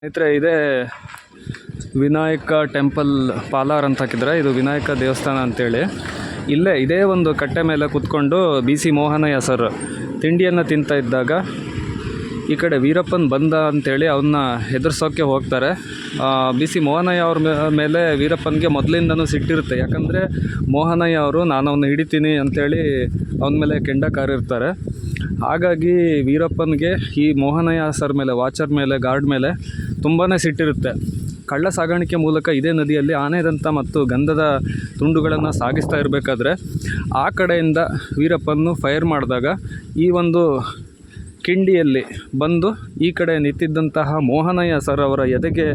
ಸ್ನೇಹಿತರೆ, ಇದೇ ವಿನಾಯಕ ಟೆಂಪಲ್ ಪಾಲಾರ್ ಅಂತ ಹಾಕಿದರೆ, ಇದು ವಿನಾಯಕ ದೇವಸ್ಥಾನ ಅಂತೇಳಿ. ಇಲ್ಲೇ ಇದೇ ಒಂದು ಕಟ್ಟೆ ಮೇಲೆ ಕೂತ್ಕೊಂಡು BC ಮೋಹನಯ್ಯ ಸರ್ ತಿಂಡಿಯನ್ನು ತಿಂತಾ ಇದ್ದಾಗ ಈ ಕಡೆ ವೀರಪ್ಪನ್ ಬಂದ ಅಂಥೇಳಿ ಅವನ್ನ ಹೆದರ್ಸೋಕ್ಕೆ ಹೋಗ್ತಾರೆ. BC ಮೋಹನಯ್ಯ ಅವ್ರ ಮೇಲೆ ವೀರಪ್ಪನಿಗೆ ಮೊದಲಿಂದನೂ ಸಿಟ್ಟಿರುತ್ತೆ. ಯಾಕಂದರೆ ಮೋಹನಯ್ಯ ಅವರು ನಾನು ಅವನ್ನ ಹಿಡಿತೀನಿ ಅಂಥೇಳಿ ಅವನ ಮೇಲೆ ಕೆಂಡ ಕಾರಿರ್ತಾರೆ. ಹಾಗಾಗಿ ವೀರಪ್ಪನಿಗೆ ಈ ಮೋಹನಯ್ಯ ಸರ್ ಮೇಲೆ, ವಾಚರ್ ಮೇಲೆ, ಗಾರ್ಡ್ ಮೇಲೆ ತುಂಬಾ ಸಿಟ್ಟಿರುತ್ತೆ. ಕಳ್ಳ ಸಾಗಾಣಿಕೆ ಮೂಲಕ ಇದೇ ನದಿಯಲ್ಲಿ ಆನೆದಂತ ಮತ್ತು ಗಂಧದ ತುಂಡುಗಳನ್ನು ಸಾಗಿಸ್ತಾ ಇರಬೇಕಾದ್ರೆ ಆ ಕಡೆಯಿಂದ ವೀರಪ್ಪನ್ನು ಫೈರ್ ಮಾಡಿದಾಗ ಈ ಒಂದು ಕಿಂಡಿಯಲ್ಲಿ ಬಂದು ಈ ಕಡೆ ನಿಂತಿದ್ದಂತಹ ಮೋಹನಯ್ಯ ಸರ್ ಅವರ ಎದೆಗೆ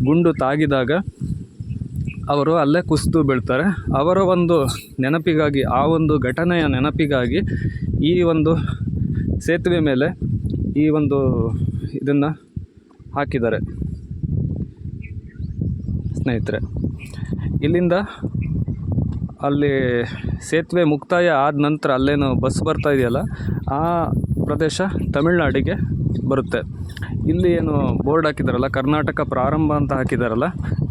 ಗುಂಡು ತಾಗಿದಾಗ ಅವರು ಅಲ್ಲೇ ಕುಸಿದು ಬೀಳ್ತಾರೆ. ಅವರ ಒಂದು ನೆನಪಿಗಾಗಿ, ಆ ಒಂದು ಘಟನೆಯ ನೆನಪಿಗಾಗಿ ಈ ಒಂದು ಸೇತುವೆ ಮೇಲೆ ಈ ಒಂದು ಇದನ್ನು ಹಾಕಿದ್ದಾರೆ. ಸ್ನೇಹಿತರೆ, ಇಲ್ಲಿಂದ ಅಲ್ಲಿ ಸೇತುವೆ ಮುಕ್ತಾಯ ಆದ ನಂತರ ಅಲ್ಲೇನು ಬಸ್ ಬರ್ತಾ ಇದೆಯಲ್ಲ, ಆ ಪ್ರದೇಶ ತಮಿಳ್ನಾಡಿಗೆ ಬರುತ್ತೆ. ಇಲ್ಲಿ ಏನು ಬೋರ್ಡ್ ಹಾಕಿದಾರಲ್ಲ, ಕರ್ನಾಟಕ ಪ್ರಾರಂಭ ಅಂತ ಹಾಕಿದಾರಲ್ಲ,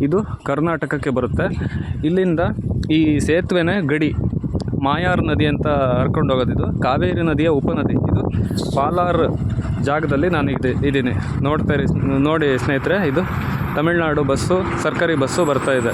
ಇದು ಕರ್ನಾಟಕಕ್ಕೆ ಬರುತ್ತೆ. ಇಲ್ಲಿಂದ ಈ ಸೇತುವೆನೇ ಗಡಿ. ಮಾಯಾರ್ ನದಿ ಅಂತ ಹರ್ಕೊಂಡು ಹೋಗೋದು. ಇದು ಕಾವೇರಿ ನದಿಯ ಉಪನದಿ. ಇದು ಪಾಲಾರ್ ಜಾಗದಲ್ಲಿ ನಾನು ಇದ್ದೀನಿ. ನೋಡಿ ಸ್ನೇಹಿತರೆ, ಇದು ತಮಿಳ್ನಾಡು ಬಸ್ಸು, ಸರ್ಕಾರಿ ಬಸ್ಸು ಬರ್ತಾಯಿದೆ.